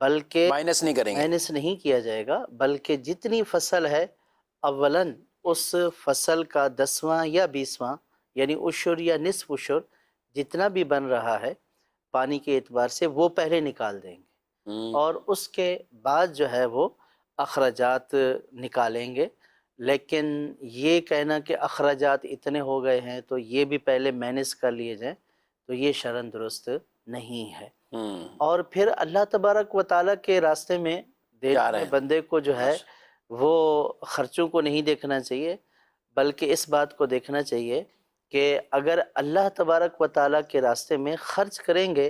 بلکہ مائنس نہیں کریں گے. مائنس نہیں کیا جائے گا، بلکہ جتنی فصل ہے اولاً اس فصل کا 10واں یا 20واں یعنی عشر یا نصف عشر جتنا بھی بن رہا ہے پانی کے اعتبار سے وہ پہلے نکال دیں گے، اور اس کے بعد جو ہے وہ اخراجات نکالیں گے. لیکن یہ کہنا کہ اخراجات اتنے ہو گئے ہیں تو یہ بھی پہلے مینس کر لیے جائیں تو یہ شرعاً درست نہیں ہے. اور پھر اللہ تبارک و تعالیٰ کے راستے میں دینے میں بندے کو جو ہے وہ خرچوں کو نہیں دیکھنا چاہیے، بلکہ اس بات کو دیکھنا چاہیے کہ اگر اللہ تبارک و تعالیٰ کے راستے میں خرچ کریں گے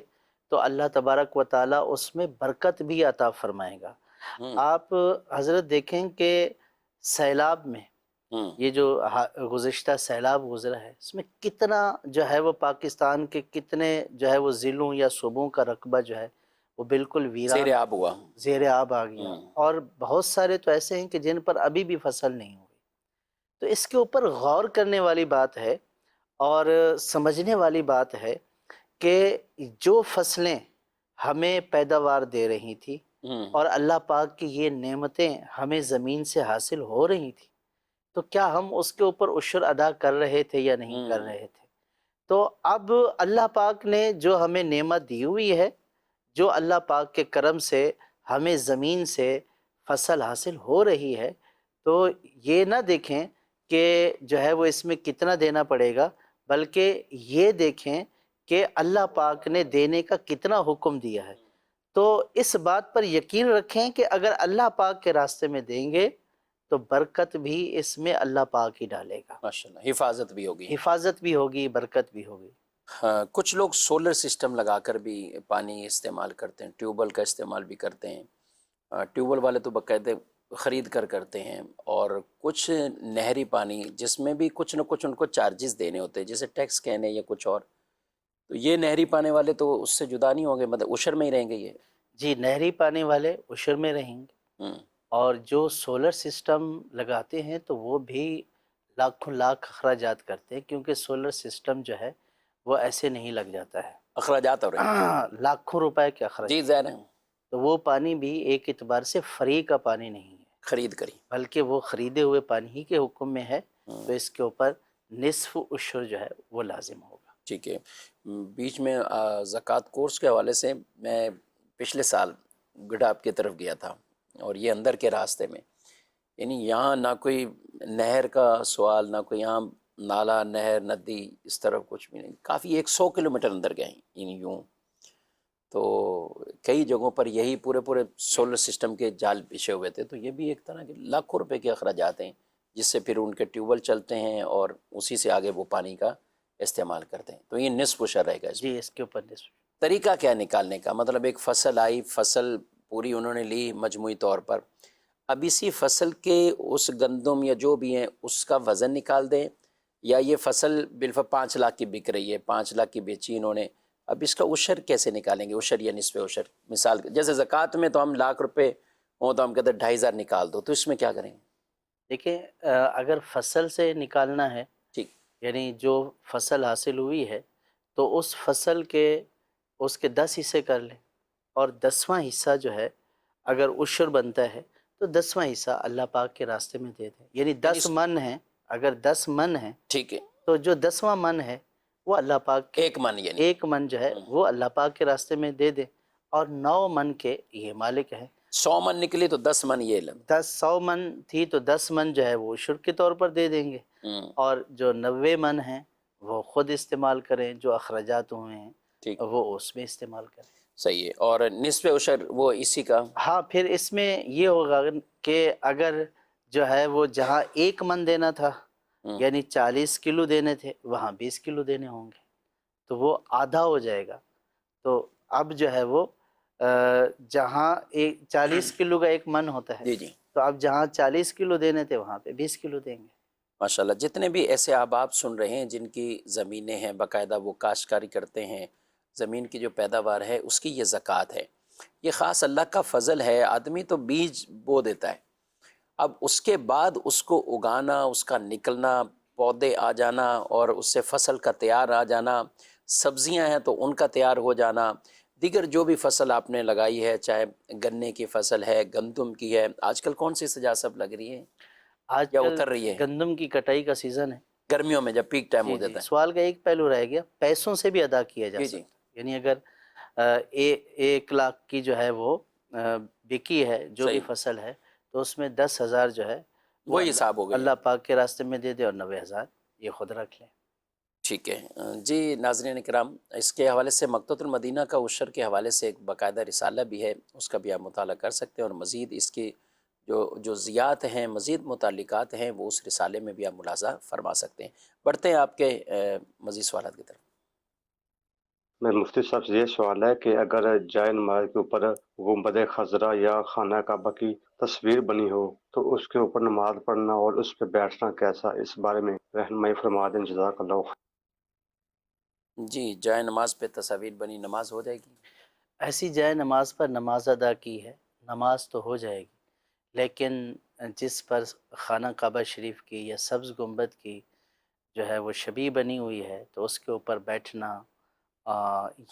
تو اللہ تبارک و تعالیٰ اس میں برکت بھی عطا فرمائے گا. آپ حضرت دیکھیں کہ سیلاب میں یہ جو گزشتہ سیلاب گزرا ہے اس میں کتنا جو ہے وہ پاکستان کے کتنے جو ہے وہ ضلعوں یا صوبوں کا رقبہ جو ہے وہ بالکل ویران زیر آب ہوا، زیر آب آ گیا، اور بہت سارے تو ایسے ہیں کہ جن پر ابھی بھی فصل نہیں ہوئی. تو اس کے اوپر غور کرنے والی بات ہے اور سمجھنے والی بات ہے کہ جو فصلیں ہمیں پیداوار دے رہی تھی اور اللہ پاک کی یہ نعمتیں ہمیں زمین سے حاصل ہو رہی تھی تو کیا ہم اس کے اوپر عشر ادا کر رہے تھے یا نہیں کر رہے تھے؟ تو اب اللہ پاک نے جو ہمیں نعمت دی ہوئی ہے، جو اللہ پاک کے کرم سے ہمیں زمین سے فصل حاصل ہو رہی ہے، تو یہ نہ دیکھیں کہ جو ہے وہ اس میں کتنا دینا پڑے گا، بلکہ یہ دیکھیں کہ اللہ پاک نے دینے کا کتنا حکم دیا ہے. تو اس بات پر یقین رکھیں کہ اگر اللہ پاک کے راستے میں دیں گے تو برکت بھی اس میں اللہ پاک ہی ڈالے گا، ماشاءاللہ حفاظت بھی ہوگی. حفاظت بھی ہوگی، برکت بھی ہوگی. ہاں، کچھ لوگ سولر سسٹم لگا کر بھی پانی استعمال کرتے ہیں، ٹیوب ویل کا استعمال بھی کرتے ہیں. ٹیوب ویل والے تو باقاعدہ خرید کر کرتے ہیں، اور کچھ نہری پانی جس میں بھی کچھ نہ کچھ ان کو چارجز دینے ہوتے ہیں، جیسے ٹیکس کہنے یا کچھ اور. تو یہ نہری پانی والے تو اس سے جدا نہیں ہوں گے، مطلب عشر میں ہی رہیں گے یہ؟ جی، نہری پانی والے عشر میں رہیں گے، اور جو سولر سسٹم لگاتے ہیں تو وہ بھی لاکھوں لاکھ اخراجات کرتے ہیں، کیونکہ سولر سسٹم جو ہے وہ ایسے نہیں لگ جاتا ہے، اخراجات ہو رہے ہیں. لاکھوں روپے کے اخراجات. جی ظاہر ہے، تو وہ پانی بھی ایک اعتبار سے فری کا پانی نہیں ہے، خرید کری، بلکہ وہ خریدے ہوئے پانی ہی کے حکم میں ہے. تو اس کے اوپر نصف عشر جو ہے وہ لازم ہوگا. ٹھیک ہے. بیچ میں زکوٰۃ کورس کے حوالے سے میں پچھلے سال گڈاب کی طرف گیا تھا، اور یہ اندر کے راستے میں، یعنی یہاں نہ کوئی نہر کا سوال، نہ کوئی یہاں نالا، نہر، ندی، اس طرف کچھ بھی نہیں. کافی 100 کلومیٹر اندر گئے یعنی یوں. تو کئی جگہوں پر یہی پورے سولر سسٹم کے جال بچھے ہوئے تھے. تو یہ بھی ایک طرح کے لاکھوں روپے کے اخراجات ہیں، جس سے پھر ان کے ٹیوب ویل چلتے ہیں اور اسی سے آگے وہ پانی کا استعمال کرتے ہیں. تو یہ نصف عشر رہے گا. جی، اس کے اوپر نصف. طریقہ کیا نکالنے کا؟ مطلب ایک فصل آئی، فصل پوری انہوں نے لی مجموعی طور پر، اب اسی فصل کے اس گندم یا جو بھی ہیں اس کا وزن نکال دیں، یا یہ فصل بالفعل 5 لاکھ کی بک رہی ہے، 5 لاکھ کی بیچی انہوں نے، اب اس کا عشر کیسے نکالیں گے؟ عشر یا نصف عشر. مثال جیسے زکوٰۃ میں تو ہم لاکھ روپے ہوں تو ہم کہتے ہیں 2,500 نکال دو، تو اس میں کیا کریں گے؟ دیکھیں، اگر فصل سے نکالنا ہے، ٹھیک، یعنی جو فصل حاصل ہوئی ہے تو اس فصل کے اس کے 10 حصے کر لیں، اور 10واں حصہ جو ہے اگر عشر بنتا ہے تو 10واں حصہ اللہ پاک کے راستے میں دے دیں. یعنی 10 من ہیں، اگر 10 من ہیں ٹھیک ہے، تو جو 10واں من ہے وہ اللہ پاک کے 1 من، یعنی 1 من جو ہے وہ اللہ پاک کے راستے میں دے دیں، اور 9 من کے یہ مالک ہیں. 100 من نکلی تو 10 من یہ لیں. 100 من تھی تو 10 من جو ہے وہ عشر کے طور پر دے دیں گے، اور جو 90 من ہیں وہ خود استعمال کریں، جو اخراجات ہوئے ہیں ٹھیک، وہ اس میں استعمال کریں. صحیح ہے. اور نصف عشر وہ اسی کا؟ ہاں، پھر اس میں یہ ہوگا کہ اگر جو ہے وہ جہاں 1 من دینا تھا یعنی 40 کلو دینے تھے، وہاں 20 کلو دینے ہوں گے، تو وہ آدھا ہو جائے گا. تو اب جو ہے وہ جہاں 40 کلو کا 1 من ہوتا ہے، جی جی، تو اب جہاں 40 کلو دینے تھے وہاں پہ 20 کلو دیں گے. ماشاءاللہ. جتنے بھی ایسے احباب سن رہے ہیں جن کی زمینیں ہیں، باقاعدہ وہ کاشتکاری کرتے ہیں، زمین کی جو پیداوار ہے اس کی یہ زکوٰۃ ہے. یہ خاص اللہ کا فضل ہے. آدمی تو بیج بو دیتا ہے، اب اس کے بعد اس کو اگانا، اس کا نکلنا، پودے آ جانا، اور اس سے فصل کا تیار آ جانا، سبزیاں ہیں تو ان کا تیار ہو جانا، دیگر جو بھی فصل آپ نے لگائی ہے، چاہے گنے کی فصل ہے، گندم کی ہے، آج کل کون سی سجاسب لگ رہی ہے آج یا کل اتر رہی ہے؟ گندم کی کٹائی کا سیزن ہے. گرمیوں میں جب پیک ٹائم جی ہو جی، جاتا ہے. سوال کا ایک پہلو رہ گیا، پیسوں سے بھی ادا کیا جا جی جی. سکتا ہے. یعنی اگر 1 لاکھ کی جو ہے وہ بکی ہے جو بھی صحیح، فصل ہے، تو اس میں 10,000 جو ہے وہ وہی حساب ہو گئی ہے. اللہ پاک کے راستے میں دے دے، اور 90,000 یہ خود رکھ لیں. ٹھیک ہے. جی ناظرین کرام، اس کے حوالے سے مکتبۃ المدینہ کا عشر کے حوالے سے ایک باقاعدہ رسالہ بھی ہے، اس کا بھی آپ مطالعہ کر سکتے ہیں، اور مزید اس کی جو ضیاعت ہیں، مزید متعلقات ہیں، وہ اس رسالے میں بھی آپ ملاحظہ فرما سکتے ہیں. بڑھتے ہیں آپ کے مزید سوالات کی طرف. میں مفتی صاحب سے یہ سوال ہے کہ اگر جائے نماز کے اوپر گنبد خضرا یا خانہ کعبہ کی تصویر بنی ہو تو اس کے اوپر نماز پڑھنا اور اس پہ بیٹھنا کیسا، اس بارے میں رہنمائی فرما دیں، جزاک اللہ. جی، جائے نماز پہ تصاویر بنی، نماز ہو جائے گی؟ ایسی جائے نماز پر نماز ادا کی ہے، نماز تو ہو جائے گی، لیکن جس پر خانہ کعبہ شریف کی یا سبز گنبد کی جو ہے وہ شبیہ بنی ہوئی ہے، تو اس کے اوپر بیٹھنا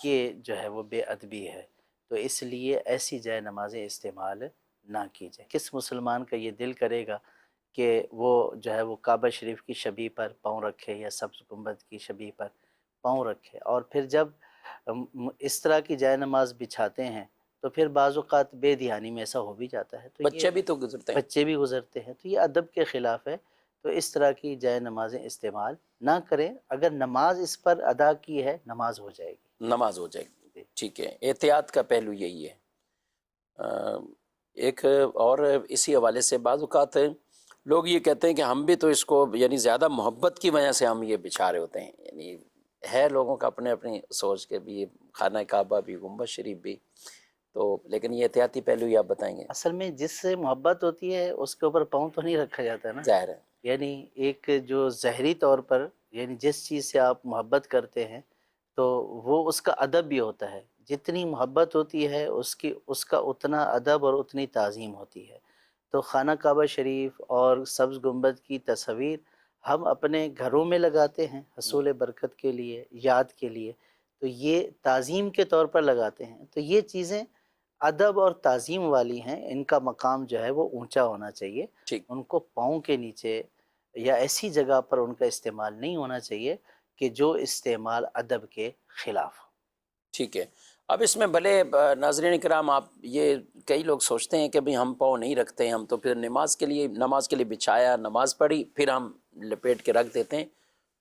یہ جو ہے وہ بے ادبی ہے. تو اس لیے ایسی جائے نمازیں استعمال نہ کی جائیں. کس مسلمان کا یہ دل کرے گا کہ وہ جو ہے وہ کعبہ شریف کی شبیہ پر پاؤں رکھے یا سبز گنبد کی شبیہ پر پاؤں رکھے؟ اور پھر جب اس طرح کی جائے نماز بچھاتے ہیں تو پھر بعض اوقات بے دھیانی میں ایسا ہو بھی جاتا ہے، تو بچے بھی تو گزرتے ہیں. بچے بھی گزرتے ہیں، تو یہ ادب کے خلاف ہے. تو اس طرح کی جائے نمازیں استعمال نہ کریں. اگر نماز اس پر ادا کی ہے، نماز ہو جائے گی. نماز ہو جائے گی. جی. ٹھیک ہے، احتیاط کا پہلو یہی ہے. ایک اور اسی حوالے سے بعض اوقات لوگ یہ کہتے ہیں کہ ہم بھی تو اس کو یعنی زیادہ محبت کی وجہ سے ہم یہ بچھا رہے ہوتے ہیں. یعنی ہے لوگوں کا اپنے اپنی سوچ کے بھی، خانہ کعبہ بھی، گنبد شریف بھی، تو لیکن یہ احتیاطی پہلو ہی آپ بتائیں گے. اصل میں جس سے محبت ہوتی ہے اس کے اوپر پاؤں تو نہیں رکھا جاتا نا. ظاہر ہے. یعنی ایک جو ظاہری طور پر، یعنی جس چیز سے آپ محبت کرتے ہیں تو وہ اس کا ادب بھی ہوتا ہے. جتنی محبت ہوتی ہے اس کا اتنا ادب اور اتنی تعظیم ہوتی ہے. تو خانہ کعبہ شریف اور سبز گنبد کی تصویر ہم اپنے گھروں میں لگاتے ہیں حصول برکت کے لیے، یاد کے لیے، تو یہ تعظیم کے طور پر لگاتے ہیں. تو یہ چیزیں ادب اور تعظیم والی ہیں، ان کا مقام جو ہے وہ اونچا ہونا چاہیے. ٹھیک. ان کو پاؤں کے نیچے یا ایسی جگہ پر ان کا استعمال نہیں ہونا چاہیے کہ جو استعمال ادب کے خلاف. ٹھیک ہے. اب اس میں بھلے ناظرین کرام، آپ یہ کئی لوگ سوچتے ہیں کہ بھئی ہم پاؤں نہیں رکھتے، ہم تو پھر نماز کے لیے بچھایا، نماز پڑھی، پھر ہم لپیٹ کے رکھ دیتے ہیں.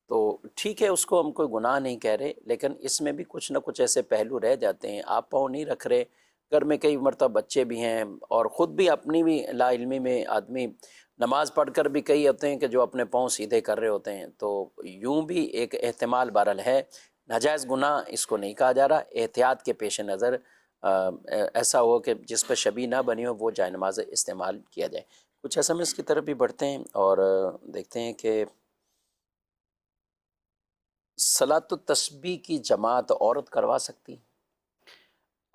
تو ٹھیک ہے، اس کو ہم کوئی گناہ نہیں کہہ رہے، لیکن اس میں بھی کچھ نہ کچھ ایسے پہلو رہ جاتے ہیں. آپ پاؤں نہیں رکھ رہے، گھر میں کئی مرتبہ بچے بھی ہیں، اور خود بھی اپنی بھی لا علمی میں آدمی نماز پڑھ کر بھی کئی ہوتے ہیں کہ جو اپنے پاؤں سیدھے کر رہے ہوتے ہیں. تو یوں بھی ایک احتمال بہرحال ہے. ناجائز گناہ اس کو نہیں کہا جا رہا. احتیاط کے پیش نظر ایسا ہو کہ جس پہ شبیہ نہ بنی ہو وہ جائے نماز استعمال کیا جائے. کچھ SMS کی طرف بھی بڑھتے ہیں اور دیکھتے ہیں کہ صلاۃ التسبیح کی جماعت عورت کروا سکتی؟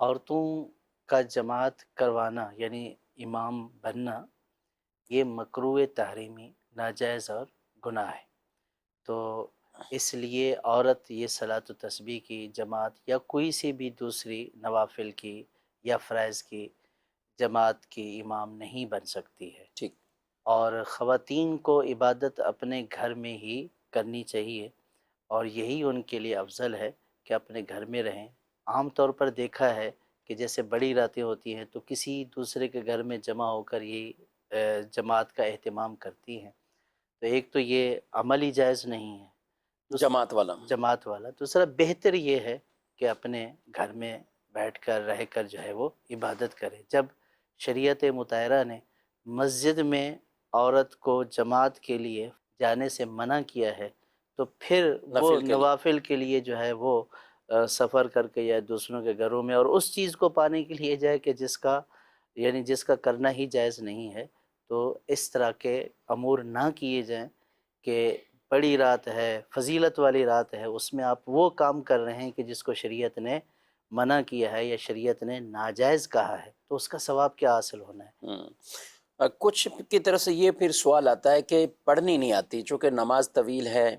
عورتوں کا جماعت کروانا یعنی امام بننا یہ مکروہ تحریمی، ناجائز اور گناہ ہے. تو اس لیے عورت یہ صلاۃ التسبیح کی جماعت یا کوئی سی بھی دوسری نوافل کی یا فرائض کی جماعت کی امام نہیں بن سکتی ہے. ٹھیک. اور خواتین کو عبادت اپنے گھر میں ہی کرنی چاہیے، اور یہی ان کے لیے افضل ہے کہ اپنے گھر میں رہیں. عام طور پر دیکھا ہے کہ جیسے بڑی راتیں ہوتی ہیں تو کسی دوسرے کے گھر میں جمع ہو کر یہ جماعت کا اہتمام کرتی ہیں. تو ایک تو یہ عملی جائز نہیں ہے جماعت والا. دوسرا بہتر یہ ہے کہ اپنے گھر میں بیٹھ کر رہ کر جو ہے وہ عبادت کرے. جب شریعت مطہرہ نے مسجد میں عورت کو جماعت کے لیے جانے سے منع کیا ہے تو پھر وہ نوافل کے لیے جو ہے وہ سفر کر کے یا دوسروں کے گھروں میں اور اس چیز کو پانے کے لیے جائے کہ جس کا کرنا ہی جائز نہیں ہے. تو اس طرح کے امور نہ کیے جائیں کہ بڑی رات ہے، فضیلت والی رات ہے، اس میں آپ وہ کام کر رہے ہیں کہ جس کو شریعت نے منع کیا ہے یا شریعت نے ناجائز کہا ہے، تو اس کا ثواب کیا حاصل ہونا ہے. کچھ کی طرف سے یہ پھر سوال آتا ہے کہ پڑھنی نہیں آتی، چونکہ نماز طویل ہے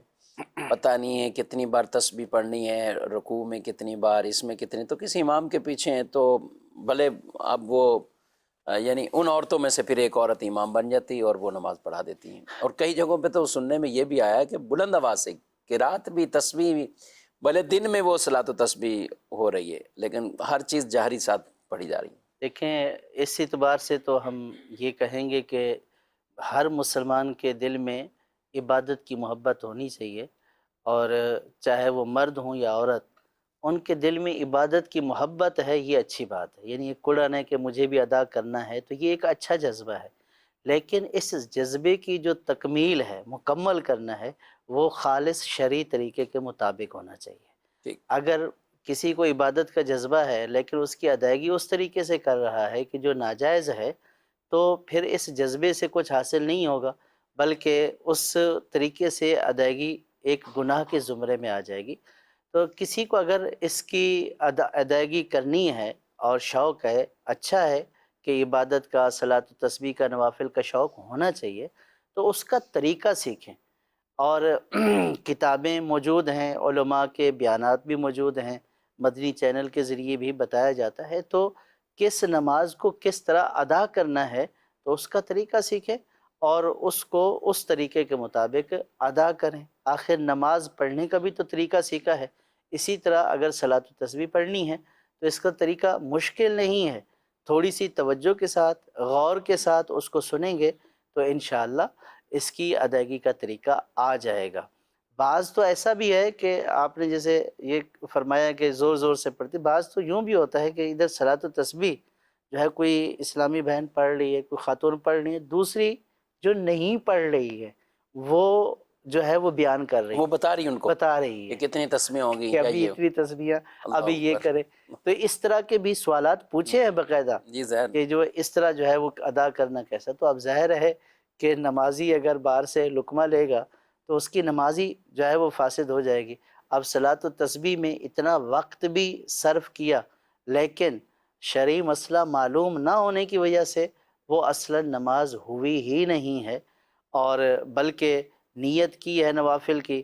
پتہ نہیں ہے کتنی بار تسبیح پڑھنی ہے، رکوع میں کتنی بار، اس میں کتنی، تو کسی امام کے پیچھے ہیں تو بھلے اب وہ یعنی ان عورتوں میں سے پھر ایک عورت امام بن جاتی ہے اور وہ نماز پڑھا دیتی ہیں۔ اور کئی جگہوں پہ تو سننے میں یہ بھی آیا ہے کہ بلند آواز سے قرات بھی، تسبیح بھی، بھلے دن میں وہ صلاۃ و تسبیح ہو رہی ہے لیکن ہر چیز جہری ساتھ پڑھی جا رہی ہے۔ دیکھیں اس اعتبار سے تو ہم یہ کہیں گے کہ ہر مسلمان کے دل میں عبادت کی محبت ہونی چاہیے، اور چاہے وہ مرد ہوں یا عورت، ان کے دل میں عبادت کی محبت ہے، یہ اچھی بات ہے۔ یعنی یہ قرآن ہے کہ مجھے بھی ادا کرنا ہے، تو یہ ایک اچھا جذبہ ہے، لیکن اس جذبے کی جو تکمیل ہے، مکمل کرنا ہے، وہ خالص شرعی طریقے کے مطابق ہونا چاہیے۔ ٹھیک، اگر کسی کو عبادت کا جذبہ ہے لیکن اس کی ادائیگی اس طریقے سے کر رہا ہے کہ جو ناجائز ہے، تو پھر اس جذبے سے کچھ حاصل نہیں ہوگا، بلکہ اس طریقے سے ادائیگی ایک گناہ کے زمرے میں آ جائے گی۔ تو کسی کو اگر اس کی ادائیگی کرنی ہے اور شوق ہے، اچھا ہے کہ عبادت کا، صلاۃ و تسبیح کا، نوافل کا شوق ہونا چاہیے، تو اس کا طریقہ سیکھیں۔ اور کتابیں موجود ہیں، علماء کے بیانات بھی موجود ہیں، مدنی چینل کے ذریعے بھی بتایا جاتا ہے، تو کس نماز کو کس طرح ادا کرنا ہے تو اس کا طریقہ سیکھیں اور اس کو اس طریقے کے مطابق ادا کریں۔ آخر نماز پڑھنے کا بھی تو طریقہ سیکھا ہے، اسی طرح اگر صلاۃ و تسبیح پڑھنی ہے تو اس کا طریقہ مشکل نہیں ہے، تھوڑی سی توجہ کے ساتھ، غور کے ساتھ اس کو سنیں گے تو انشاءاللہ اس کی ادائیگی کا طریقہ آ جائے گا۔ بعض تو ایسا بھی ہے کہ آپ نے جیسے یہ فرمایا کہ زور زور سے پڑھتی، بعض تو یوں بھی ہوتا ہے کہ ادھر صلاۃ و تسبیح جو ہے کوئی اسلامی بہن پڑھ رہی ہے، کوئی خاتون پڑھ رہی ہے، دوسری جو نہیں پڑھ رہی ہے وہ جو ہے وہ بیان کر رہی وہ ہے، بتا رہی ان کو بتا رہی کہ ہے کتنی تسبیح ہوں گی کہ یا ابھی یہ اتنی تسبیح، اللہ ابھی یہ اکبر۔ کرے۔ تو اس طرح کے بھی سوالات پوچھے ہیں باقاعدہ جی ظاہر، کہ جو اس طرح جو ہے وہ ادا کرنا کیسا، تو اب ظاہر ہے کہ نمازی اگر باہر سے لقمہ لے گا تو اس کی نمازی جو ہے وہ فاسد ہو جائے گی۔ اب صلاۃ و تسبیح میں اتنا وقت بھی صرف کیا لیکن شرعی مسئلہ معلوم نہ ہونے کی وجہ سے وہ اصلاً نماز ہوئی ہی نہیں ہے، اور بلکہ نیت کی ہے نوافل کی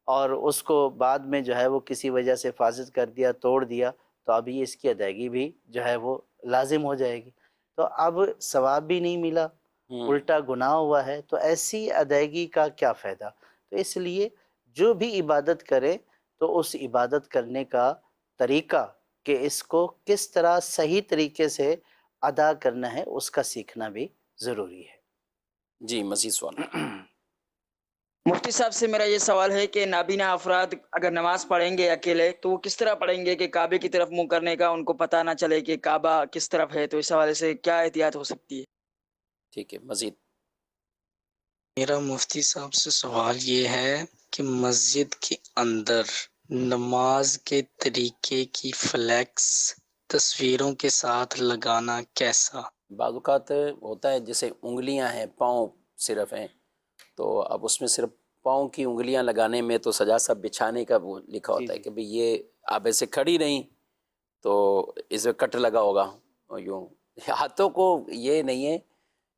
اور اس کو بعد میں جو ہے وہ کسی وجہ سے فاسد کر دیا، توڑ دیا، تو ابھی اس کی ادائیگی بھی جو ہے وہ لازم ہو جائے گی، تو اب ثواب بھی نہیں ملا، الٹا گناہ ہوا ہے، تو ایسی ادائیگی کا کیا فائدہ؟ تو اس لیے جو بھی عبادت کرے تو اس عبادت کرنے کا طریقہ کہ اس کو کس طرح صحیح طریقے سے ادا کرنا ہے اس کا سیکھنا بھی ضروری ہے۔ جی مزید سوال۔ مفتی صاحب سے میرا یہ سوال ہے کہ نابینا افراد اگر نماز پڑھیں گے اکیلے تو وہ کس طرح پڑھیں گے کہ کعبے کی طرف منہ کرنے کا ان کو پتہ نہ چلے کہ کعبہ کس طرف ہے، تو اس حوالے سے کیا احتیاط ہو سکتی ہے؟ ٹھیک ہے، مزید۔ میرا مفتی صاحب سے سوال یہ ہے کہ مسجد کے اندر نماز کے طریقے کی فلیکس تصویروں کے ساتھ لگانا کیسا؟ بعض اوقات ہوتا ہے جیسے انگلیاں ہیں، پاؤں صرف ہیں، تو اب اس میں صرف پاؤں کی انگلیاں لگانے میں تو سجاد بچھانے کا وہ لکھا جی ہوتا ہے جی کہ بھئی یہ آپ ایسے کھڑی نہیں تو اس میں کٹ لگا ہوگا، اور یوں ہاتھوں کو یہ نہیں ہے۔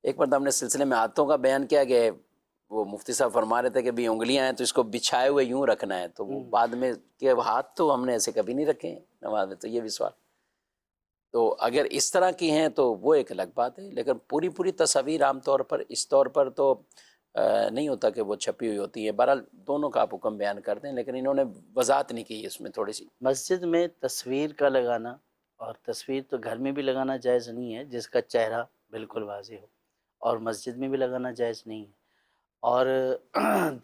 ایک مرتبہ ہم نے سلسلے میں ہاتھوں کا بیان کیا کہ وہ مفتی صاحب فرما رہے تھے کہ بھی انگلیاں ہیں تو اس کو بچھائے ہوئے یوں رکھنا ہے، تو وہ بعد میں کہ ہاتھ تو ہم نے ایسے کبھی نہیں رکھے ہیں نماز میں، تو یہ بھی سوال۔ تو اگر اس طرح کی ہیں تو وہ ایک الگ بات ہے، لیکن پوری تصاویر عام طور پر اس طور پر تو نہیں ہوتا کہ وہ چھپی ہوئی ہوتی ہے۔ بہرحال دونوں کا آپ حکم بیان کرتے ہیں، لیکن انہوں نے وضاحت نہیں کی اس میں تھوڑی سی۔ مسجد میں تصویر کا لگانا، اور تصویر تو گھر میں بھی لگانا جائز نہیں ہے جس کا چہرہ بالکل واضح ہو، اور مسجد میں بھی لگانا جائز نہیں ہے۔ اور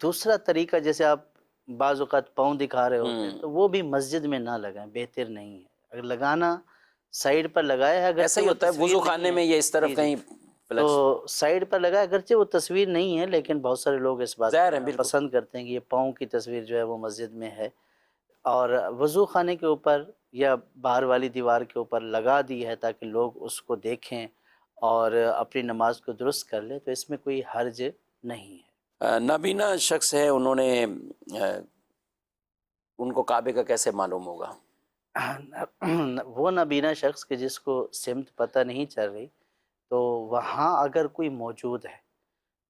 دوسرا طریقہ جیسے آپ بعض اوقات پاؤں دکھا رہے ہوتے ہیں تو وہ بھی مسجد میں نہ لگائیں، بہتر نہیں ہے۔ اگر لگانا سائڈ پر لگایا ہے، ایسا ہی ہوتا ہے وضو خانے میں یہ اس طرف کہیں تو فلیکس، سائڈ پر لگا، اگرچہ وہ تصویر نہیں ہے لیکن بہت سارے لوگ اس بات ظاہر ہے بالکل۔ پسند کرتے ہیں کہ یہ پاؤں کی تصویر جو ہے وہ مسجد میں ہے، اور وضو خانے کے اوپر یا باہر والی دیوار کے اوپر لگا دی ہے تاکہ لوگ اس کو دیکھیں اور اپنی نماز کو درست کر لیں، تو اس میں کوئی حرج نہیں ہے۔ نابینا شخص ہے، انہوں نے ان کو کعبے کا کیسے معلوم ہوگا؟ وہ نابینا شخص کہ جس کو سمت پتہ نہیں چل رہی، تو وہاں اگر کوئی موجود ہے،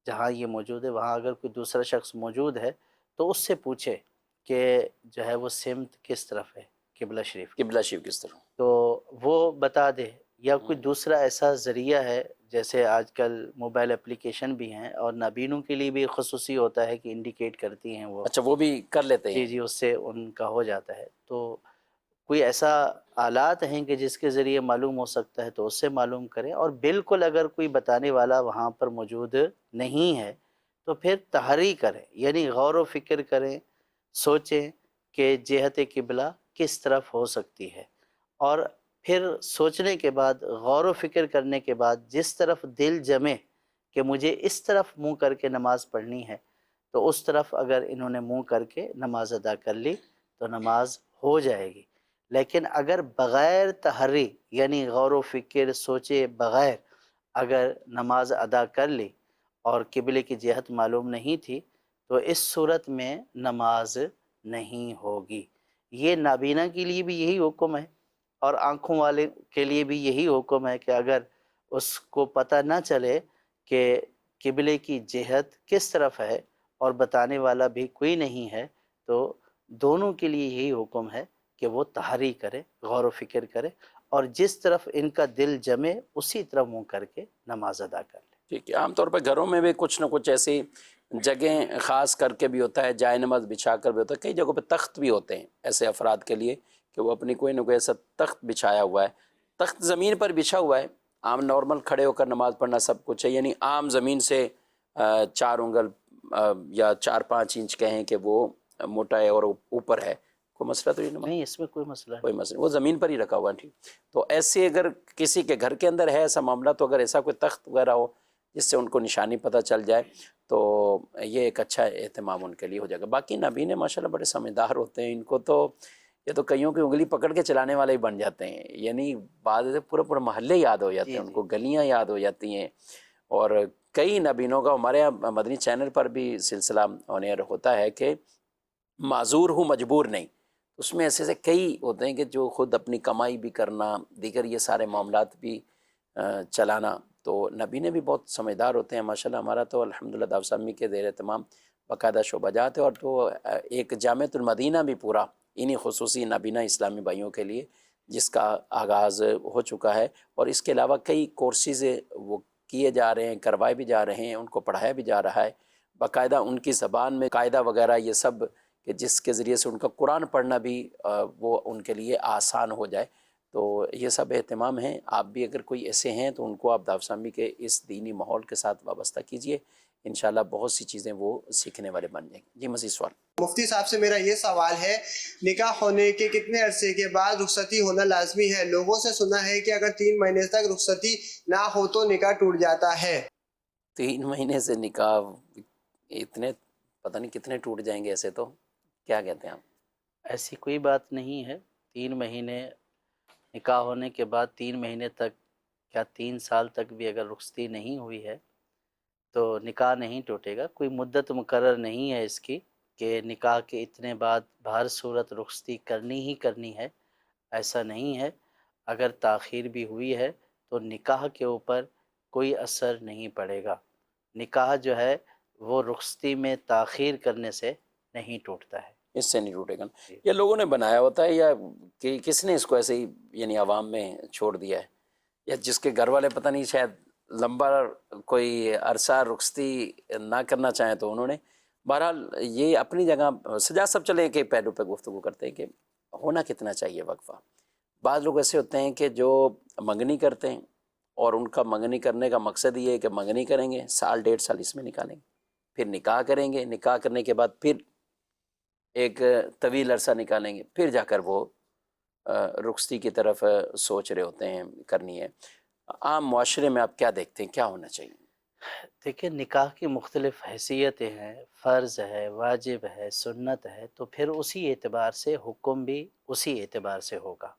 جہاں یہ موجود ہے وہاں اگر کوئی دوسرا شخص موجود ہے تو اس سے پوچھے کہ جو ہے وہ سمت کس طرف ہے قبلہ شریف کی، قبلہ شریف کس طرح؟ تو وہ بتا دے، یا کوئی دوسرا ایسا ذریعہ ہے، جیسے آج کل موبائل اپلیکیشن بھی ہیں اور نابینوں کے لیے بھی خصوصی ہوتا ہے کہ انڈیکیٹ کرتی ہیں وہ، اچھا وہ بھی کر لیتے ہیں؟ جی جی، اس سے ان کا ہو جاتا ہے۔ تو کوئی ایسا آلات ہیں کہ جس کے ذریعے معلوم ہو سکتا ہے تو اس سے معلوم کریں، اور بالکل اگر کوئی بتانے والا وہاں پر موجود نہیں ہے تو پھر تحری کریں، یعنی غور و فکر کریں، سوچیں کہ جہت قبلہ کس طرف ہو سکتی ہے، اور پھر سوچنے کے بعد، غور و فکر کرنے کے بعد جس طرف دل جمے کہ مجھے اس طرف منہ کر کے نماز پڑھنی ہے، تو اس طرف اگر انہوں نے منہ کر کے نماز ادا کر لی تو نماز ہو جائے گی۔ لیکن اگر بغیر تحری، یعنی غور و فکر سوچے بغیر اگر نماز ادا کر لی اور قبلے کی جہت معلوم نہیں تھی، تو اس صورت میں نماز نہیں ہوگی۔ یہ نابینا کے لیے بھی یہی حکم ہے، اور آنکھوں والے کے لیے بھی یہی حکم ہے کہ اگر اس کو پتہ نہ چلے کہ قبلے کی جہت کس طرف ہے اور بتانے والا بھی کوئی نہیں ہے، تو دونوں کے لیے یہی حکم ہے کہ وہ تحری کرے، غور و فکر کرے، اور جس طرف ان کا دل جمے اسی طرف منہ کر کے نماز ادا کر لے۔ ٹھیک ہے، عام طور پہ گھروں میں بھی کچھ نہ کچھ ایسی جگہیں خاص کر کے بھی ہوتا ہے، جائے نماز بچھا کر بھی ہوتا ہے، کئی جگہوں پہ تخت بھی ہوتے ہیں ایسے افراد کے لیے کہ وہ اپنی کوئی نہ کوئی ایسا تخت بچھایا ہوا ہے۔ تخت زمین پر بچھا ہوا ہے، عام نارمل کھڑے ہو کر نماز پڑھنا سب کچھ ہے، یعنی عام زمین سے 4 انگل یا 4-5 انچ کہیں کہ وہ موٹا ہے اور اوپر ہے، کوئی مسئلہ تو نہیں؟ نہیں، اس میں کوئی مسئلہ کوئی نہیں۔ مسئلہ، وہ زمین پر ہی رکھا ہوا ہے، ٹھیک۔ تو ایسے اگر کسی کے گھر کے اندر ہے ایسا معاملہ، تو اگر ایسا کوئی تخت وغیرہ ہو جس سے ان کو نشانی پتہ چل جائے تو یہ ایک اچھا اہتمام ان کے لیے ہو جائے گا۔ باقی نبینے ماشاءاللہ بڑے سمجھدار ہوتے ہیں، ان کو تو یہ تو کئیوں کی انگلی پکڑ کے چلانے والے ہی بن جاتے ہیں، یعنی بعد پورے پورے محلے یاد ہو جاتے ہیں ان کو، گلیاں یاد ہو جاتی ہیں۔ اور کئی نبینوں کا ہمارے یہاں مدنی چینل پر بھی سلسلہ آن ایئر ہوتا ہے کہ معذور ہوں مجبور نہیں، اس میں ایسے کئی ہوتے ہیں کہ جو خود اپنی کمائی بھی کرنا، دیگر یہ سارے معاملات بھی چلانا، تو نبی نے بھی بہت سمجھدار ہوتے ہیں ماشاءاللہ۔ ہمارا تو الحمدللہ دعوت اسلامی کے زیر اہتمام باقاعدہ شعبہ جات ہے، اور تو ایک جامعۃ المدینہ بھی پورا انہی خصوصی نابینا اسلامی بھائیوں کے لیے جس کا آغاز ہو چکا ہے، اور اس کے علاوہ کئی کورسز وہ کیے جا رہے ہیں، کروائے بھی جا رہے ہیں، ان کو پڑھایا بھی جا رہا ہے باقاعدہ ان کی زبان میں، قاعدہ وغیرہ یہ سب، کہ جس کے ذریعے سے ان کا قرآن پڑھنا بھی وہ ان کے لیے آسان ہو جائے۔ تو یہ سب اہتمام ہیں، آپ بھی اگر کوئی ایسے ہیں تو ان کو آپ دعوت اسلامی کے اس دینی ماحول کے ساتھ وابستہ کیجئے، انشاءاللہ بہت سی چیزیں وہ سیکھنے والے بن جائیں گے۔ جی مزید سوال؟ مفتی صاحب سے میرا یہ سوال ہے، نکاح ہونے کے کتنے عرصے کے بعد رخصتی ہونا لازمی ہے؟ لوگوں سے سنا ہے کہ اگر 3 مہینے تک رخصتی نہ ہو تو نکاح ٹوٹ جاتا ہے۔ 3 مہینے سے نکاح اتنے پتہ نہیں کتنے ٹوٹ جائیں گے ایسے، تو کیا کہتے ہیں آپ؟ ایسی کوئی بات نہیں ہے، 3 مہینے نکاح ہونے کے بعد 3 مہینے تک، کیا 3 سال تک بھی اگر رخصتی نہیں ہوئی ہے تو نکاح نہیں ٹوٹے گا۔ کوئی مدت مقرر نہیں ہے اس کی کہ نکاح کے اتنے بعد بہر صورت رخصتی کرنی ہی کرنی ہے، ایسا نہیں ہے۔ اگر تاخیر بھی ہوئی ہے تو نکاح کے اوپر کوئی اثر نہیں پڑے گا۔ نکاح جو ہے وہ رخصتی میں تاخیر کرنے سے نہیں ٹوٹتا ہے، اس سے نہیں ٹوٹے گا۔ یا لوگوں نے بنایا ہوتا ہے، یا کہ کس نے اس کو ایسے ہی یعنی عوام میں چھوڑ دیا ہے، یا جس کے گھر والے پتہ نہیں شاید لمبا کوئی عرصہ رخصتی نہ کرنا چاہیں تو انہوں نے، بہرحال یہ اپنی جگہ سجاد سب چلے کہ پہلو پہ گفتگو کرتے ہیں کہ ہونا کتنا چاہیے وقفہ۔ بعض لوگ ایسے ہوتے ہیں کہ جو منگنی کرتے ہیں، اور ان کا منگنی کرنے کا مقصد یہ ہے کہ منگنی کریں گے، 1.5 سال اس میں نکالیں گے، پھر نکاح کریں گے، نکاح کرنے کے بعد پھر ایک طویل عرصہ نکالیں گے، پھر جا کر وہ رخصتی کی طرف سوچ رہے ہوتے ہیں کرنی ہے۔ عام معاشرے میں آپ کیا دیکھتے ہیں، کیا ہونا چاہیے؟ دیکھیں، نکاح کی مختلف حیثیتیں ہیں، فرض ہے، واجب ہے، سنت ہے، تو پھر اسی اعتبار سے حکم بھی اسی اعتبار سے ہوگا۔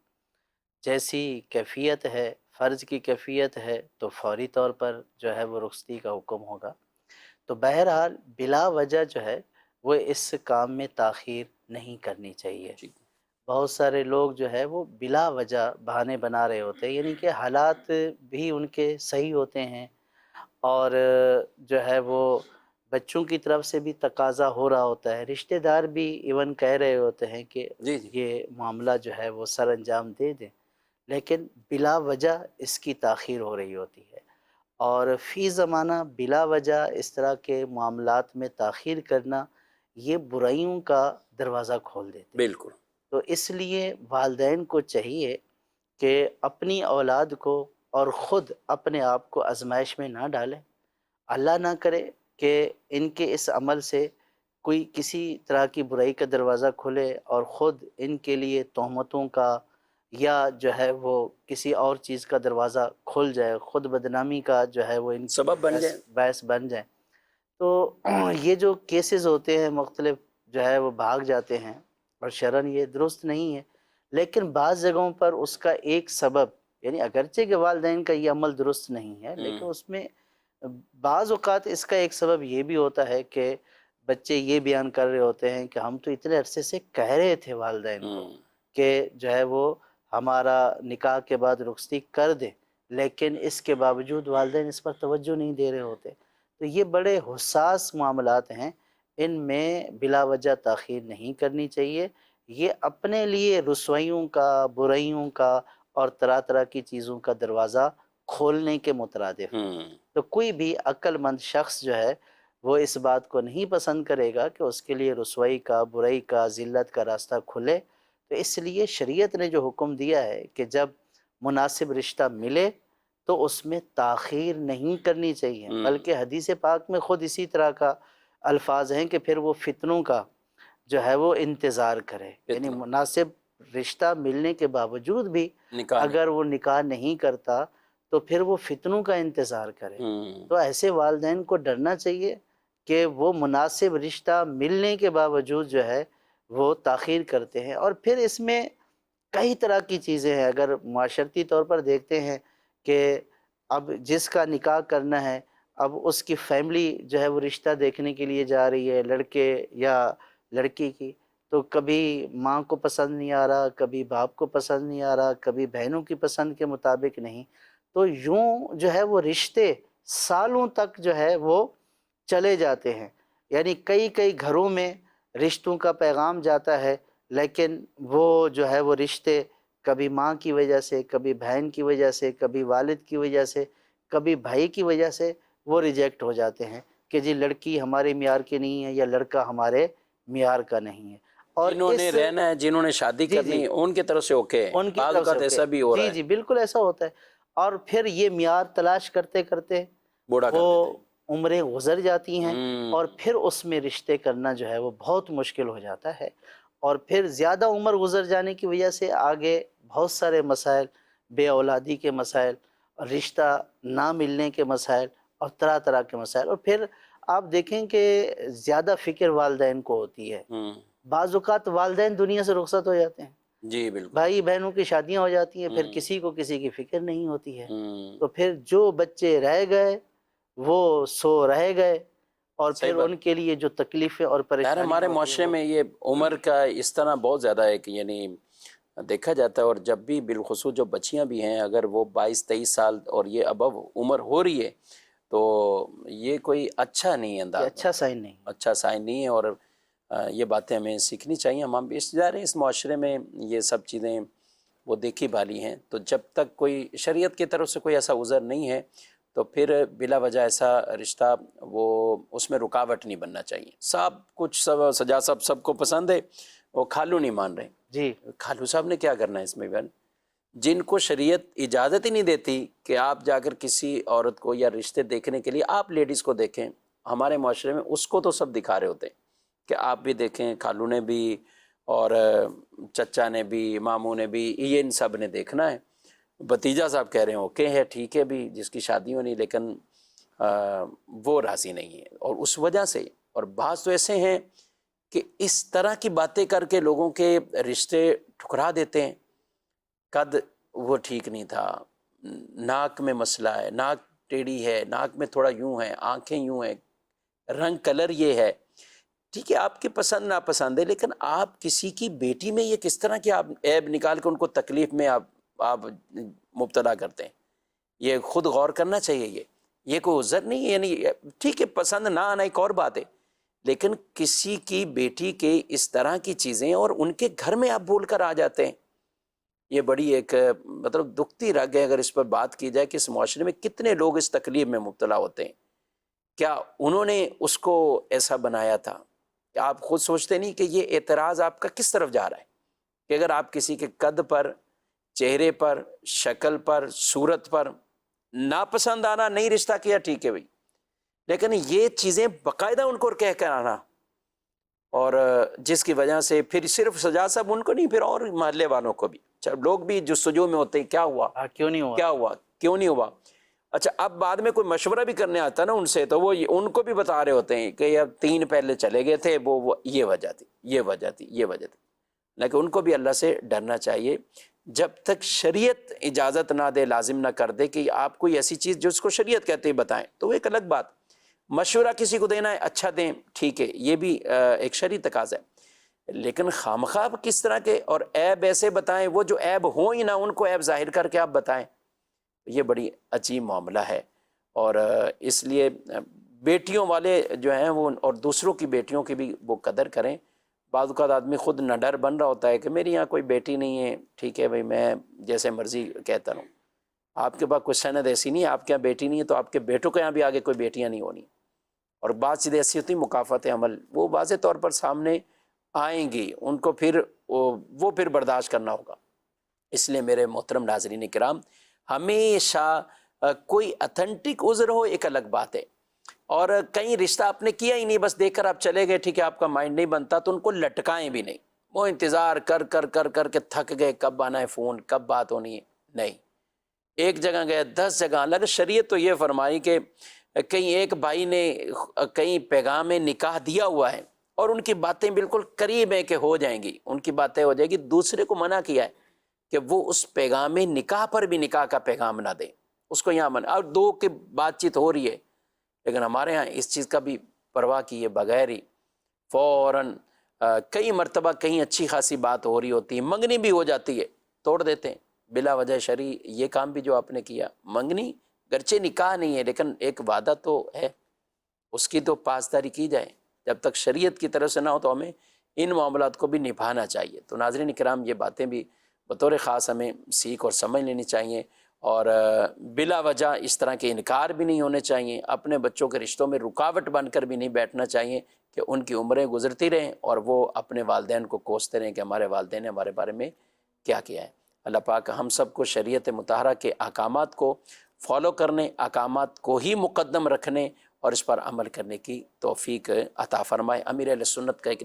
جیسی کیفیت ہے، فرض کی کیفیت ہے تو فوری طور پر جو ہے وہ رخصتی کا حکم ہوگا۔ تو بہرحال بلا وجہ جو ہے وہ اس کام میں تاخیر نہیں کرنی چاہیے۔ بہت سارے لوگ جو ہے وہ بلا وجہ بہانے بنا رہے ہوتے ہیں، یعنی کہ حالات بھی ان کے صحیح ہوتے ہیں، اور جو ہے وہ بچوں کی طرف سے بھی تقاضا ہو رہا ہوتا ہے، رشتہ دار بھی ایون کہہ رہے ہوتے ہیں کہ جی جی یہ معاملہ جو ہے وہ سر انجام دے دیں، لیکن بلا وجہ اس کی تاخیر ہو رہی ہوتی ہے، اور فی زمانہ بلا وجہ اس طرح کے معاملات میں تاخیر کرنا یہ برائیوں کا دروازہ کھول دیتے ہیں۔ بالکل تو اس لیے والدین کو چاہیے کہ اپنی اولاد کو اور خود اپنے آپ کو آزمائش میں نہ ڈالیں، اللہ نہ کرے کہ ان کے اس عمل سے کوئی کسی طرح کی برائی کا دروازہ کھلے اور خود ان کے لیے تہمتوں کا یا جو ہے وہ کسی اور چیز کا دروازہ کھل جائے، خود بدنامی کا جو ہے وہ ان کی سبب بن جائے۔ باعث بن جائے۔ تو یہ جو کیسز ہوتے ہیں مختلف جو ہے وہ بھاگ جاتے ہیں، اور شرعاً یہ درست نہیں ہے، لیکن بعض جگہوں پر اس کا ایک سبب، یعنی اگرچہ کہ والدین کا یہ عمل درست نہیں ہے، لیکن اس میں بعض اوقات اس کا ایک سبب یہ بھی ہوتا ہے کہ بچے یہ بیان کر رہے ہوتے ہیں کہ ہم تو اتنے عرصے سے کہہ رہے تھے والدین کو کہ جو ہے وہ ہمارا نکاح کے بعد رخصتی کر دیں، لیکن اس کے باوجود والدین اس پر توجہ نہیں دے رہے ہوتے۔ تو یہ بڑے حساس معاملات ہیں، ان میں بلا وجہ تاخیر نہیں کرنی چاہیے، یہ اپنے لیے رسوائیوں کا، برائیوں کا اور طرح طرح کی چیزوں کا دروازہ کھولنے کے مترادف ہے۔ تو کوئی بھی عقل مند شخص جو ہے وہ اس بات کو نہیں پسند کرے گا کہ اس کے لیے رسوائی کا، برائی کا، ذلت کا راستہ کھلے۔ تو اس لیے شریعت نے جو حکم دیا ہے کہ جب مناسب رشتہ ملے تو اس میں تاخیر نہیں کرنی چاہیے، بلکہ حدیث پاک میں خود اسی طرح کا الفاظ ہیں کہ پھر وہ فتنوں کا جو ہے وہ انتظار کرے، یعنی مناسب رشتہ ملنے کے باوجود بھی اگر وہ نکاح نہیں کرتا تو پھر وہ فتنوں کا انتظار کرے۔ تو ایسے والدین کو ڈرنا چاہیے کہ وہ مناسب رشتہ ملنے کے باوجود جو ہے وہ تاخیر کرتے ہیں، اور پھر اس میں کئی طرح کی چیزیں ہیں۔ اگر معاشرتی طور پر دیکھتے ہیں کہ اب جس کا نکاح کرنا ہے، اب اس کی فیملی جو ہے وہ رشتہ دیکھنے کے لیے جا رہی ہے، لڑکے یا لڑکی کی، تو کبھی ماں کو پسند نہیں آ رہا، کبھی باپ کو پسند نہیں آ رہا، کبھی بہنوں کی پسند کے مطابق نہیں، تو یوں جو ہے وہ رشتے سالوں تک جو ہے وہ چلے جاتے ہیں، یعنی کئی کئی گھروں میں رشتوں کا پیغام جاتا ہے، لیکن وہ جو ہے وہ رشتے کبھی ماں کی وجہ سے، کبھی بہن کی وجہ سے، کبھی والد کی وجہ سے، کبھی بھائی کی وجہ سے وہ ریجیکٹ ہو جاتے ہیں کہ جی لڑکی ہمارے معیار کی نہیں ہے یا لڑکا ہمارے معیار کا نہیں ہے۔ اور جنہوں نے رہنا ہے، جنہوں نے شادی کرنی ہے، ان کی طرف سے اوکے ہے، ان کی بعض طرف سے اوقات ایسا بھی ہو رہا ہے۔ جی بالکل ایسا ہوتا ہے، اور پھر یہ معیار تلاش کرتے کرتے بوڑھا وہ کرتے عمریں گزر جاتی ہیں، ہیں۔ اور پھر اس میں رشتے کرنا جو ہے وہ بہت مشکل ہو جاتا ہے، اور پھر زیادہ عمر گزر جانے کی وجہ سے آگے بہت سارے مسائل، بے اولادی کے مسائل، رشتہ نہ ملنے کے مسائل، اور طرح طرح کے مسائل، اور پھر آپ دیکھیں کہ زیادہ فکر والدین کو ہوتی ہے۔ بعض اوقات والدین دنیا سے رخصت ہو جاتے ہیں، جی بالکل، بھائی بہنوں کی شادیاں ہو جاتی ہیں، پھر کسی کو کسی کی فکر نہیں ہوتی ہے، تو پھر جو بچے رہ گئے وہ سو رہ گئے، اور پھر ان کے لیے جو تکلیفیں اور پریشانی ہمارے معاشرے میں یہ عمر کا اس طرح بہت زیادہ ہے کہ یعنی دیکھا جاتا ہے، اور جب بھی بالخصوص جو بچیاں بھی ہیں اگر وہ 22-23 سال اور یہ ابو عمر ہو رہی ہے تو یہ کوئی اچھا نہیں انداز، اچھا سائن نہیں، اچھا سائن نہیں ہے، اور یہ باتیں ہمیں سیکھنی چاہیے۔ ہم اس جا رہے ہیں اس معاشرے میں یہ سب چیزیں وہ دیکھی بھالی ہیں، تو جب تک کوئی شریعت کی طرف سے کوئی ایسا عذر نہیں ہے تو پھر بلا وجہ ایسا رشتہ وہ اس میں رکاوٹ نہیں بننا چاہیے۔ سب کچھ سجا سب کو پسند ہے، وہ کھالو نہیں مان رہے، جی کھالو صاحب نے کیا کرنا ہے اس میں؟ جن کو شریعت اجازت ہی نہیں دیتی کہ آپ جا کر کسی عورت کو یا رشتے دیکھنے کے لیے آپ لیڈیز کو دیکھیں، ہمارے معاشرے میں اس کو تو سب دکھا رہے ہوتے ہیں کہ آپ بھی دیکھیں، کھالو نے بھی اور چچا نے بھی، ماموں نے بھی، یہ ان سب نے دیکھنا ہے۔ بھتیجا صاحب کہہ رہے ہیں اوکے ہے، ٹھیک ہے بھی، جس کی شادی ہونی، لیکن وہ راضی نہیں ہے، اور اس وجہ سے، اور بعض تو ایسے ہیں کہ اس طرح کی باتیں کر کے لوگوں کے رشتے ٹھکرا دیتے ہیں۔ قد وہ ٹھیک نہیں تھا، ناک میں مسئلہ ہے، ناک ٹیڑھی ہے، ناک میں تھوڑا یوں ہے، آنکھیں یوں ہیں، رنگ کلر یہ ہے، ٹھیک ہے آپ کی پسند ناپسند ہے، لیکن آپ کسی کی بیٹی میں یہ کس طرح کی آپ عیب نکال کے ان کو تکلیف میں آپ مبتلا کرتے ہیں؟ یہ خود غور کرنا چاہیے۔ یہ کوئی عذر نہیں ہے. یعنی ٹھیک ہے پسند نہ آنا ایک اور بات ہے، لیکن کسی کی بیٹی کے اس طرح کی چیزیں اور ان کے گھر میں آپ بول کر آ جاتے ہیں، یہ بڑی ایک مطلب دکھتی رگ ہے. اگر اس پر بات کی جائے کہ اس معاشرے میں کتنے لوگ اس تکلیف میں مبتلا ہوتے ہیں. کیا انہوں نے اس کو ایسا بنایا تھا؟ کہ آپ خود سوچتے نہیں کہ یہ اعتراض آپ کا کس طرف جا رہا ہے؟ کہ اگر آپ کسی کے قد پر، چہرے پر، شکل پر، صورت پر ناپسند آنا، نہیں رشتہ کیا ٹھیک ہے بھائی، لیکن یہ چیزیں باقاعدہ ان کو کہہ کر آنا، اور جس کی وجہ سے پھر صرف سجاد صاحب ان کو نہیں، پھر اور محلے والوں کو بھی، لوگ بھی جستجو میں ہوتے ہیں کیا ہوا، کیوں نہیں ہوا، کیا ہوا، کیوں نہیں ہوا. اچھا اب بعد میں کوئی مشورہ بھی کرنے آتا ہے نا ان سے، تو وہ ان کو بھی بتا رہے ہوتے ہیں کہ اب 3 پہلے چلے گئے تھے، وہ یہ وجہ تھی، یہ وجہ تھی، یہ وجہ تھی. لیکن ان کو بھی اللہ سے ڈرنا چاہیے. جب تک شریعت اجازت نہ دے، لازم نہ کر دے کہ آپ کوئی ایسی چیز جو اس کو شریعت کہتے ہیں بتائیں، تو وہ ایک الگ بات. مشورہ کسی کو دینا ہے اچھا دیں، ٹھیک ہے، یہ بھی ایک شرعی تقاضا ہے. لیکن خامخواہ کس طرح کے اور عیب ایسے بتائیں، وہ جو عیب ہوں ہی نہ ان کو عیب ظاہر کر کے آپ بتائیں، یہ بڑی عجیب معاملہ ہے. اور اس لیے بیٹیوں والے جو ہیں وہ اور دوسروں کی بیٹیوں کی بھی وہ قدر کریں. بعض اوقات آدمی خود نہ ڈر بن رہا ہوتا ہے کہ میری یہاں کوئی بیٹی نہیں ہے، ٹھیک ہے بھائی میں جیسے مرضی کہتا رہوں. آپ کے پاس کوئی سند ایسی نہیں ہے، آپ کے یہاں بیٹی نہیں ہے تو آپ کے بیٹوں کے یہاں بھی آگے کوئی بیٹیاں نہیں ہونی. اور بات چیزیں ایسی ہوتی ہیں مکافات عمل، وہ واضح طور پر سامنے آئیں گی، ان کو پھر وہ پھر برداشت کرنا ہوگا. اس لیے میرے محترم ناظرین کرام، ہمیشہ کوئی اتھینٹک عذر ہو ایک الگ بات ہے، اور کہیں رشتہ آپ نے کیا ہی نہیں، بس دیکھ کر آپ چلے گئے، ٹھیک ہے آپ کا مائنڈ نہیں بنتا، تو ان کو لٹکائیں بھی نہیں. وہ انتظار کر کر کر کر کے تھک گئے، کب آنا ہے فون، کب بات ہونی ہے. نہیں، ایک جگہ گئے 10 جگہ الگ. شریعت تو یہ فرمائی کہ کہیں ایک بھائی نے کہیں پیغام نکاح دیا ہوا ہے اور ان کی باتیں بالکل قریب ہیں کہ ہو جائیں گی، ان کی باتیں ہو جائیں گی، دوسرے کو منع کیا ہے کہ وہ اس پیغام نکاح پر بھی نکاح کا پیغام نہ دے، اس کو یہاں منع. اور 2 کی بات چیت ہو رہی ہے، لیکن ہمارے ہاں اس چیز کا بھی پرواہ کیے بغیر ہی فوراً کئی مرتبہ کہیں اچھی خاصی بات ہو رہی ہوتی ہے، منگنی بھی ہو جاتی ہے، توڑ دیتے ہیں بلا وجہ شرعی. یہ کام بھی جو آپ نے کیا، منگنی گرچہ نکاح نہیں ہے لیکن ایک وعدہ تو ہے، اس کی تو پاسداری کی جائے. جب تک شریعت کی طرف سے نہ ہو تو ہمیں ان معاملات کو بھی نبھانا چاہیے. تو ناظرین کرام، یہ باتیں بھی بطور خاص ہمیں سیکھ اور سمجھ لینی چاہیے، اور بلا وجہ اس طرح کے انکار بھی نہیں ہونے چاہیے. اپنے بچوں کے رشتوں میں رکاوٹ بن کر بھی نہیں بیٹھنا چاہیے کہ ان کی عمریں گزرتی رہیں اور وہ اپنے والدین کو کوستے رہیں کہ ہمارے والدین نے ہمارے بارے میں کیا کیا ہے. اللہ پاک ہم سب کو شریعت مطہرہ کے احکامات کو فالو کرنے، احکامات کو ہی مقدم رکھنے اور اس پر عمل کرنے کی توفیق عطا فرمائے. امیر اہل سنت کا ایک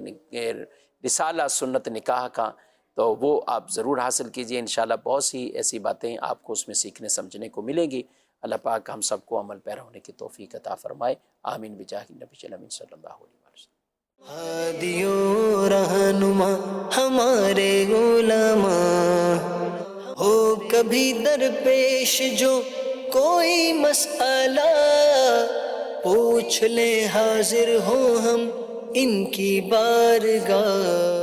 رسالہ سنت نکاح کا، تو وہ آپ ضرور حاصل کیجئے. انشاءاللہ بہت سی ایسی باتیں آپ کو اس میں سیکھنے سمجھنے کو ملیں گی. اللہ پاک ہم سب کو عمل پیرا ہونے کی توفیق عطا فرمائے. آمین بجاہ نبی الامین صلی اللہ علیہ وسلم. ہادیوں رہنما ہمارے علماء، ہو کبھی درپیش جو کوئی مسئلہ، پوچھ لیں حاضر ہوں ہم ان کی بارگاہ.